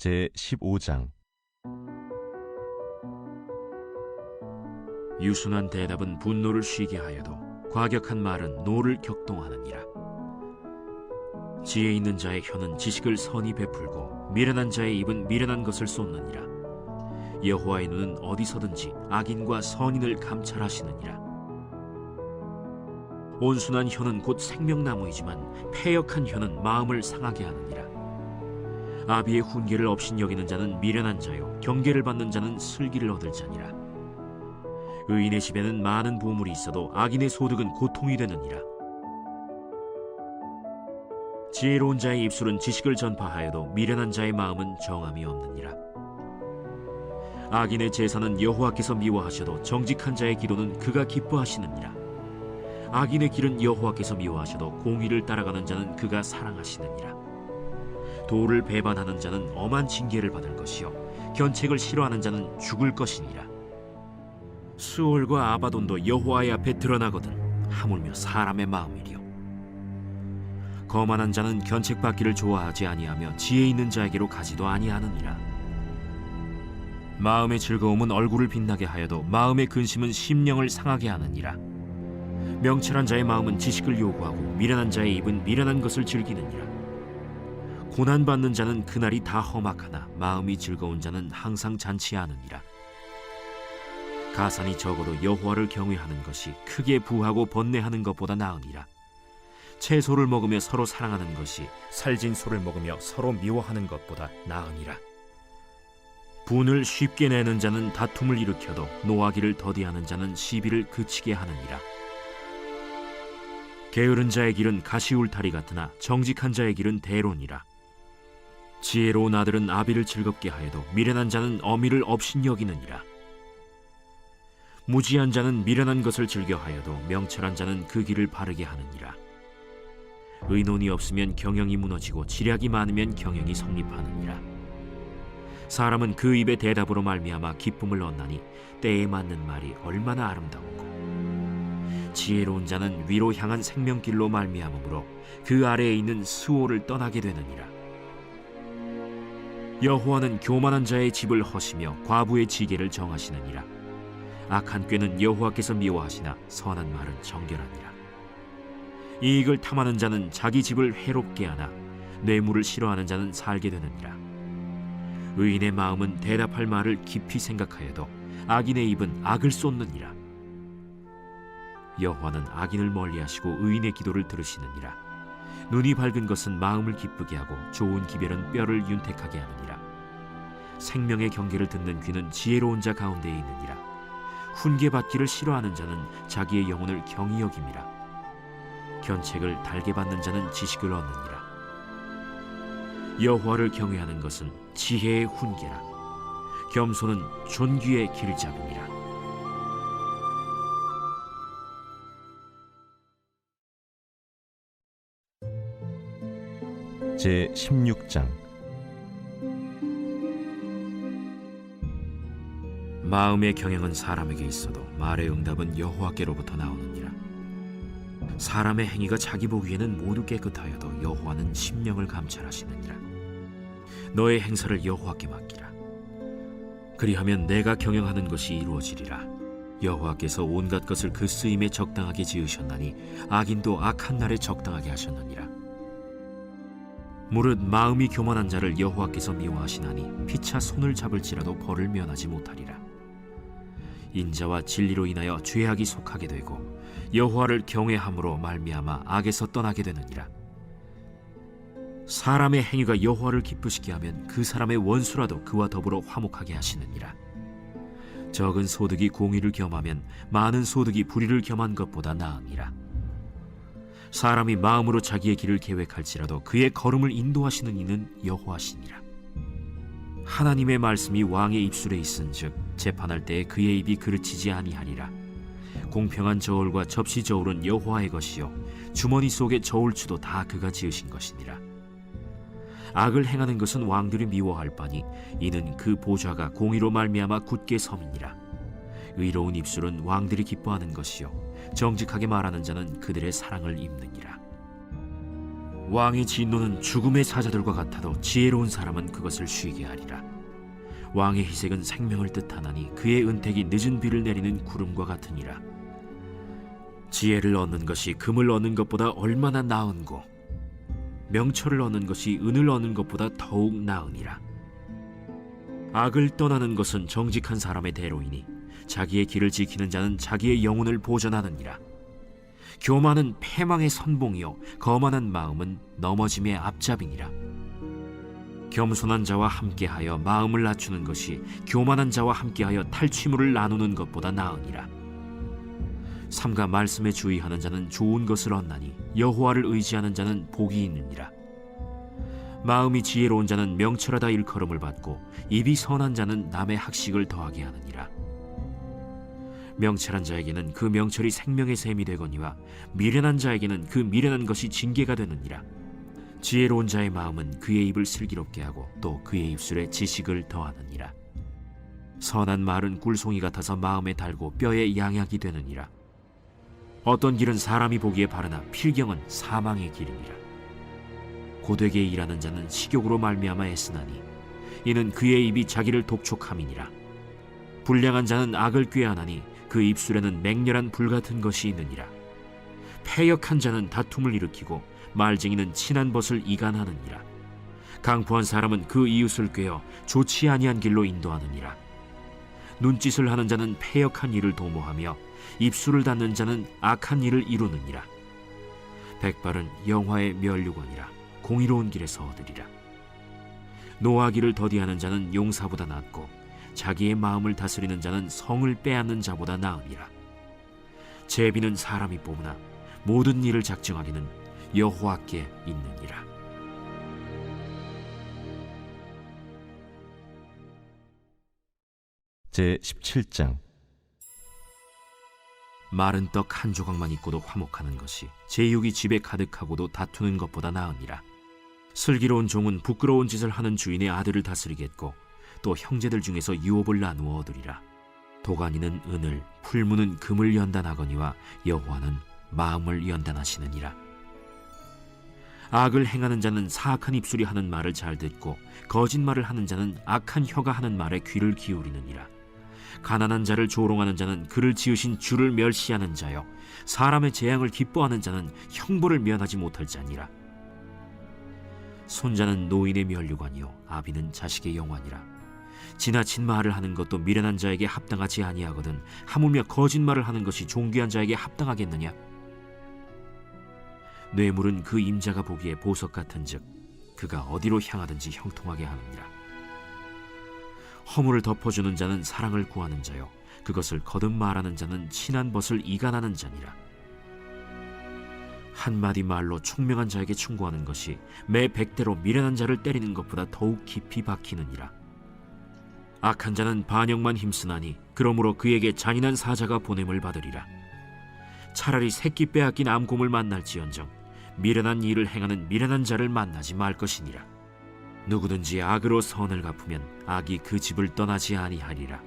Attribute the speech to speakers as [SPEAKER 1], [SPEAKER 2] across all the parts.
[SPEAKER 1] 제15장.
[SPEAKER 2] 유순한 대답은 분노를 쉬게 하여도 과격한 말은 노를 격동하느니라. 지혜 있는 자의 혀는 지식을 선히 베풀고 미련한 자의 입은 미련한 것을 쏟느니라. 여호와의 눈은 어디서든지 악인과 선인을 감찰하시느니라. 온순한 혀는 곧 생명나무이지만 패역한 혀는 마음을 상하게 하느니라. 아비의 훈계를 업신여기는 자는 미련한 자요 경계를 받는 자는 슬기를 얻을 자니라. 의인의 집에는 많은 보물이 있어도 악인의 소득은 고통이 되느니라. 지혜로운 자의 입술은 지식을 전파하여도 미련한 자의 마음은 정함이 없느니라. 악인의 제사는 여호와께서 미워하셔도 정직한 자의 기도는 그가 기뻐하시느니라. 악인의 길은 여호와께서 미워하셔도 공의를 따라가는 자는 그가 사랑하시느니라. 도를 배반하는 자는 엄한 징계를 받을 것이요 견책을 싫어하는 자는 죽을 것이니라. 수올과 아바돈도 여호와의 앞에 드러나거든 하물며 사람의 마음이리요. 거만한 자는 견책받기를 좋아하지 아니하며 지혜 있는 자에게로 가지도 아니하느니라. 마음의 즐거움은 얼굴을 빛나게 하여도 마음의 근심은 심령을 상하게 하느니라. 명철한 자의 마음은 지식을 요구하고 미련한 자의 입은 미련한 것을 즐기느니라. 고난받는 자는 그날이 다 험악하나 마음이 즐거운 자는 항상 잔치하느니라. 가산이 적어도 여호와를 경외하는 것이 크게 부하고 번뇌하는 것보다 나으니라. 채소를 먹으며 서로 사랑하는 것이 살진 소를 먹으며 서로 미워하는 것보다 나으니라. 분을 쉽게 내는 자는 다툼을 일으켜도 노하기를 더디하는 자는 시비를 그치게 하느니라. 게으른 자의 길은 가시울타리 같으나 정직한 자의 길은 대론이라. 지혜로운 아들은 아비를 즐겁게 하여도 미련한 자는 어미를 업신여기느니라. 무지한 자는 미련한 것을 즐겨하여도 명철한 자는 그 길을 바르게 하느니라. 의논이 없으면 경영이 무너지고 지략이 많으면 경영이 성립하느니라. 사람은 그 입의 대답으로 말미암아 기쁨을 얻나니 때에 맞는 말이 얼마나 아름다운고. 지혜로운 자는 위로 향한 생명길로 말미암으므로 그 아래에 있는 수호를 떠나게 되느니라. 여호와는 교만한 자의 집을 허시며 과부의 지계를 정하시느니라. 악한 꾀는 여호와께서 미워하시나 선한 말은 정결하니라. 이익을 탐하는 자는 자기 집을 해롭게 하나 뇌물을 싫어하는 자는 살게 되느니라. 의인의 마음은 대답할 말을 깊이 생각하여도 악인의 입은 악을 쏟느니라. 여호와는 악인을 멀리하시고 의인의 기도를 들으시느니라. 눈이 밝은 것은 마음을 기쁘게 하고 좋은 기별은 뼈를 윤택하게 하느니라. 생명의 경계를 듣는 귀는 지혜로운 자 가운데에 있느니라. 훈계받기를 싫어하는 자는 자기의 영혼을 경히 여김이라. 견책을 달게 받는 자는 지식을 얻느니라. 여호와를 경외하는 것은 지혜의 훈계라. 겸손은 존귀의 길잡이니라.
[SPEAKER 1] 제16장.
[SPEAKER 2] 마음의 경영은 사람에게 있어도 말의 응답은 여호와께로부터 나오느니라. 사람의 행위가 자기 보기에는 모두 깨끗하여도 여호와는 심령을 감찰하시느니라. 너의 행사를 여호와께 맡기라. 그리하면 내가 경영하는 것이 이루어지리라. 여호와께서 온갖 것을 그 쓰임에 적당하게 지으셨나니 악인도 악한 날에 적당하게 하셨느니라. 무릇 마음이 교만한 자를 여호와께서 미워하시나니 피차 손을 잡을지라도 벌을 면하지 못하리라. 인자와 진리로 인하여 죄악이 속하게 되고 여호와를 경외함으로 말미암아 악에서 떠나게 되느니라. 사람의 행위가 여호와를 기쁘시게 하면 그 사람의 원수라도 그와 더불어 화목하게 하시느니라. 적은 소득이 공의를 겸하면 많은 소득이 불의를 겸한 것보다 나으니라. 사람이 마음으로 자기의 길을 계획할지라도 그의 걸음을 인도하시는 이는 여호와시니라. 하나님의 말씀이 왕의 입술에 있은즉 재판할 때에 그의 입이 그르치지 아니하리라. 공평한 저울과 접시 저울은 여호와의 것이요 주머니 속의 저울추도 다 그가 지으신 것이니라. 악을 행하는 것은 왕들이 미워할 바니 이는 그 보좌가 공의로 말미암아 굳게 섬이니라. 의로운 입술은 왕들이 기뻐하는 것이요 정직하게 말하는 자는 그들의 사랑을 입느니라. 왕의 진노는 죽음의 사자들과 같아도 지혜로운 사람은 그것을 쉬게 하리라. 왕의 희색은 생명을 뜻하나니 그의 은택이 늦은 비를 내리는 구름과 같으니라. 지혜를 얻는 것이 금을 얻는 것보다 얼마나 나은고 명철을 얻는 것이 은을 얻는 것보다 더욱 나으니라. 악을 떠나는 것은 정직한 사람의 대로이니 자기의 길을 지키는 자는 자기의 영혼을 보전하느니라. 교만은 패망의 선봉이요 거만한 마음은 넘어짐의 앞잡이니라. 겸손한 자와 함께하여 마음을 낮추는 것이 교만한 자와 함께하여 탈취물을 나누는 것보다 나으니라. 삼가 말씀에 주의하는 자는 좋은 것을 얻나니 여호와를 의지하는 자는 복이 있느니라. 마음이 지혜로운 자는 명철하다 일컬음을 받고 입이 선한 자는 남의 학식을 더하게 하느니라. 명철한 자에게는 그 명철이 생명의 샘이 되거니와 미련한 자에게는 그 미련한 것이 징계가 되느니라. 지혜로운 자의 마음은 그의 입을 슬기롭게 하고 또 그의 입술에 지식을 더하느니라. 선한 말은 꿀송이 같아서 마음에 달고 뼈에 양약이 되느니라. 어떤 길은 사람이 보기에 바르나 필경은 사망의 길이니라. 고되게 일하는 자는 식욕으로 말미암아 애쓰나니 이는 그의 입이 자기를 독촉함이니라. 불량한 자는 악을 꾀하나니 그 입술에는 맹렬한 불같은 것이 있느니라. 패역한 자는 다툼을 일으키고 말쟁이는 친한 벗을 이간하느니라. 강포한 사람은 그 이웃을 꾀어 좋지 아니한 길로 인도하느니라. 눈짓을 하는 자는 패역한 일을 도모하며 입술을 닫는 자는 악한 일을 이루느니라. 백발은 영화의 면류관이라 공의로운 길에서 얻으리라. 노하기를 더디하는 자는 용사보다 낫고 자기의 마음을 다스리는 자는 성을 빼앗는 자보다 나으니라. 제비는 사람이 뽑으나 모든 일을 작정하기는 여호와께 있느니라.
[SPEAKER 1] 제17장.
[SPEAKER 2] 마른 떡 한 조각만 있고도 화목하는 것이 제육이 집에 가득하고도 다투는 것보다 나으니라. 슬기로운 종은 부끄러운 짓을 하는 주인의 아들을 다스리겠고 또 형제들 중에서 유업을 나누어 얻으리라. 도가니는 은을, 풀무는 금을 연단하거니와 여호와는 마음을 연단하시느니라. 악을 행하는 자는 사악한 입술이 하는 말을 잘 듣고 거짓말을 하는 자는 악한 혀가 하는 말에 귀를 기울이느니라. 가난한 자를 조롱하는 자는 그를 지으신 주를 멸시하는 자요 사람의 재앙을 기뻐하는 자는 형벌을 면하지 못할 자니라. 손자는 노인의 면류관이요 아비는 자식의 영화니라. 지나친 말을 하는 것도 미련한 자에게 합당하지 아니하거든 하물며 거짓말을 하는 것이 존귀한 자에게 합당하겠느냐. 뇌물은 그 임자가 보기에 보석 같은즉 그가 어디로 향하든지 형통하게 하느니라. 허물을 덮어주는 자는 사랑을 구하는 자요 그것을 거듭 말하는 자는 친한 벗을 이간하는 자니라. 한마디 말로 총명한 자에게 충고하는 것이 매 100대로 미련한 자를 때리는 것보다 더욱 깊이 박히느니라. 악한 자는 반역만 힘쓰나니 그러므로 그에게 잔인한 사자가 보냄을 받으리라. 차라리 새끼 빼앗긴 암곰을 만날지언정 미련한 일을 행하는 미련한 자를 만나지 말 것이니라. 누구든지 악으로 선을 갚으면 악이 그 집을 떠나지 아니하리라.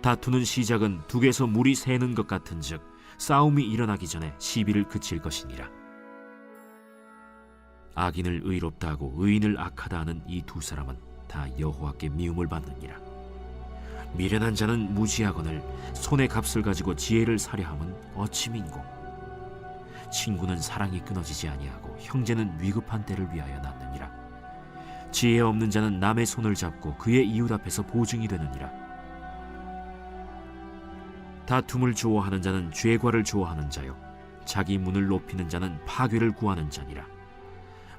[SPEAKER 2] 다투는 시작은 둑에서 물이 새는 것 같은즉 싸움이 일어나기 전에 시비를 그칠 것이니라. 악인을 의롭다 하고 의인을 악하다 하는 이 두 사람은 다 여호와께 미움을 받느니라. 미련한 자는 무지하거늘 손의 값을 가지고 지혜를 사려 함은 어찌 민고. 친구는 사랑이 끊어지지 아니하고 형제는 위급한 때를 위하여 낳느니라. 지혜 없는 자는 남의 손을 잡고 그의 이웃 앞에서 보증이 되느니라. 다툼을 좋아하는 자는 죄과를 좋아하는 자요 자기 문을 높이는 자는 파괴를 구하는 자니라.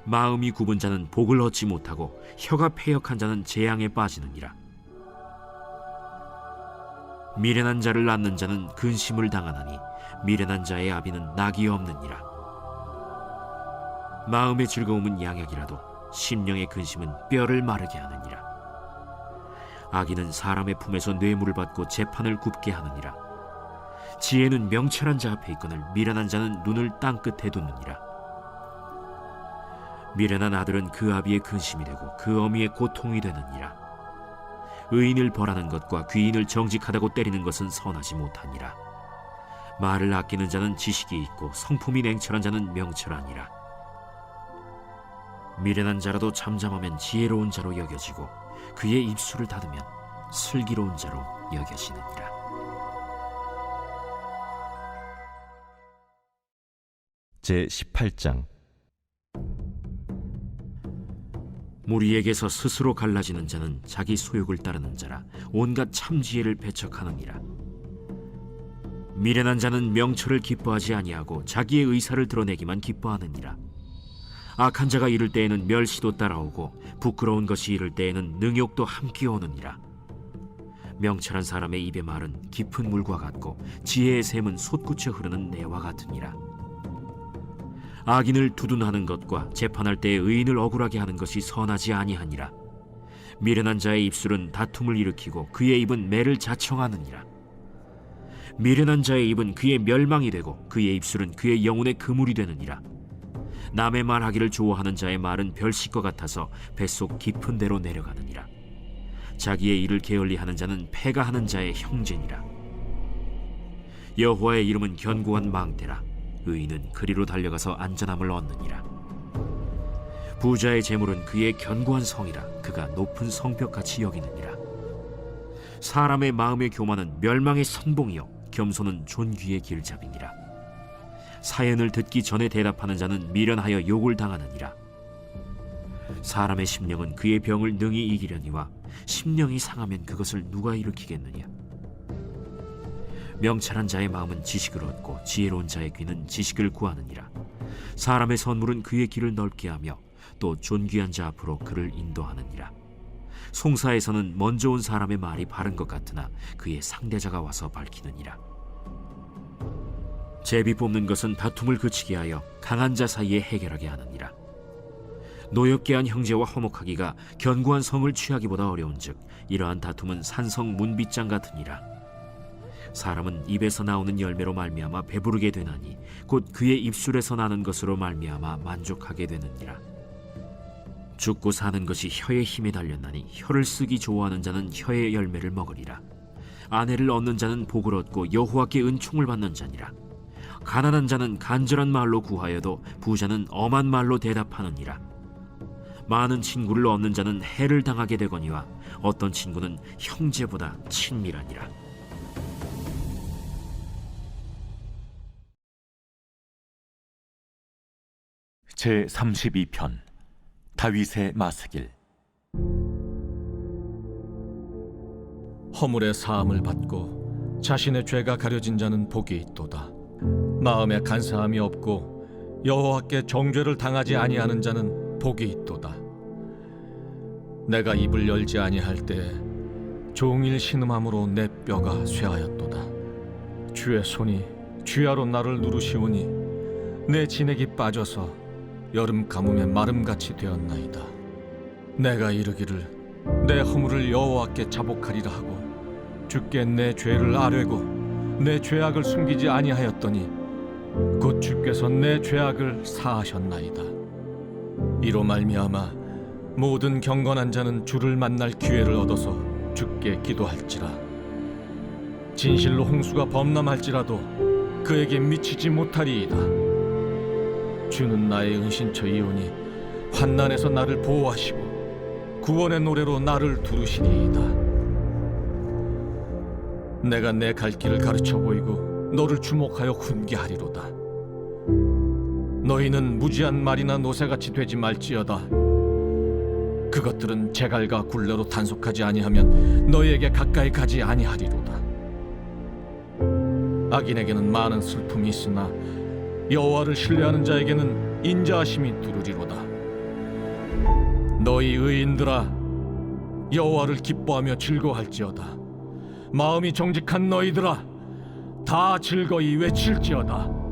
[SPEAKER 2] 마음이 굽은 자는 복을 얻지 못하고 혀가 패역한 자는 재앙에 빠지느니라. 미련한 자를 낳는 자는 근심을 당하나니 미련한 자의 아비는 낙이 없느니라. 마음의 즐거움은 양약이라도 심령의 근심은 뼈를 마르게 하느니라. 악인은 사람의 품에서 뇌물을 받고 재판을 굽게 하느니라. 지혜는 명철한 자 앞에 있거늘 미련한 자는 눈을 땅끝에 두느니라. 미련한 아들은 그 아비의 근심이 되고 그 어미의 고통이 되느니라. 의인을 벌하는 것과 귀인을 정직하다고 때리는 것은 선하지 못하니라. 말을 아끼는 자는 지식이 있고 성품이 냉철한 자는 명철하니라. 미련한 자라도 잠잠하면 지혜로운 자로 여겨지고 그의 입술을 닫으면 슬기로운 자로 여겨지느니라.
[SPEAKER 1] 제18장.
[SPEAKER 2] 무리에게서 스스로 갈라지는 자는 자기 소욕을 따르는 자라 온갖 참지혜를 배척하느니라. 미련한 자는 명철을 기뻐하지 아니하고 자기의 의사를 드러내기만 기뻐하느니라. 악한 자가 이를 때에는 멸시도 따라오고 부끄러운 것이 이를 때에는 능욕도 함께 오느니라. 명철한 사람의 입의 말은 깊은 물과 같고 지혜의 샘은 솟구쳐 흐르는 내와 같으니라. 악인을 두둔하는 것과 재판할 때에 의인을 억울하게 하는 것이 선하지 아니하니라. 미련한 자의 입술은 다툼을 일으키고 그의 입은 매를 자청하느니라. 미련한 자의 입은 그의 멸망이 되고 그의 입술은 그의 영혼의 그물이 되느니라. 남의 말하기를 좋아하는 자의 말은 별식과 같아서 뱃속 깊은 데로 내려가느니라. 자기의 일을 게을리하는 자는 패가 하는 자의 형제니라. 여호와의 이름은 견고한 망대라. 의인은 그리로 달려가서 안전함을 얻느니라. 부자의 재물은 그의 견고한 성이라. 그가 높은 성벽같이 여기느니라. 사람의 마음의 교만은 멸망의 선봉이요 겸손은 존귀의 길잡이니라. 사연을 듣기 전에 대답하는 자는 미련하여 욕을 당하느니라. 사람의 심령은 그의 병을 능히 이기려니와 심령이 상하면 그것을 누가 일으키겠느냐. 명철한 자의 마음은 지식을 얻고 지혜로운 자의 귀는 지식을 구하느니라. 사람의 선물은 그의 길을 넓게 하며 또 존귀한 자 앞으로 그를 인도하느니라. 송사에서는 먼저 온 사람의 말이 바른 것 같으나 그의 상대자가 와서 밝히느니라. 제비 뽑는 것은 다툼을 그치게 하여 강한 자 사이에 해결하게 하느니라. 노엽게 한 형제와 화목하기가 견고한 성을 취하기보다 어려운즉 이러한 다툼은 산성 문빗장 같으니라. 사람은 입에서 나오는 열매로 말미암아 배부르게 되나니 곧 그의 입술에서 나는 것으로 말미암아 만족하게 되느니라. 죽고 사는 것이 혀의 힘에 달렸나니 혀를 쓰기 좋아하는 자는 혀의 열매를 먹으리라. 아내를 얻는 자는 복을 얻고 여호와께 은총을 받는 자니라. 가난한 자는 간절한 말로 구하여도 부자는 엄한 말로 대답하느니라. 많은 친구를 얻는 자는 해를 당하게 되거니와 어떤 친구는 형제보다 친밀하니라.
[SPEAKER 1] 제32편. 다윗의 마스길.
[SPEAKER 3] 허물의 사함을 받고 자신의 죄가 가려진 자는 복이 있도다. 마음에 간사함이 없고 여호와께 정죄를 당하지 아니하는 자는 복이 있도다. 내가 입을 열지 아니할 때에 종일 신음함으로 내 뼈가 쇠하였도다. 주의 손이 쥐하로 나를 누르시오니 내 진액이 빠져서 여름 가뭄에 마름같이 되었나이다. 내가 이르기를 내 허물을 여호와께 자복하리라 하고 주께 내 죄를 아뢰고 내 죄악을 숨기지 아니하였더니 곧 주께서 내 죄악을 사하셨나이다. 이로 말미암아 모든 경건한 자는 주를 만날 기회를 얻어서 주께 기도할지라. 진실로 홍수가 범람할지라도 그에게 미치지 못하리이다. 주는 나의 은신처이오니 환난에서 나를 보호하시고 구원의 노래로 나를 두르시리이다. 내가 내 갈 길을 가르쳐 보이고 너를 주목하여 훈계하리로다. 너희는 무지한 말이나 노새같이 되지 말지어다. 그것들은 제갈과 굴레로 단속하지 아니하면 너희에게 가까이 가지 아니하리로다. 악인에게는 많은 슬픔이 있으나 여호와를 신뢰하는 자에게는 인자하심이 두르리로다. 너희 의인들아, 여호와를 기뻐하며 즐거워할지어다. 마음이 정직한 너희들아, 다 즐거이 외칠지어다.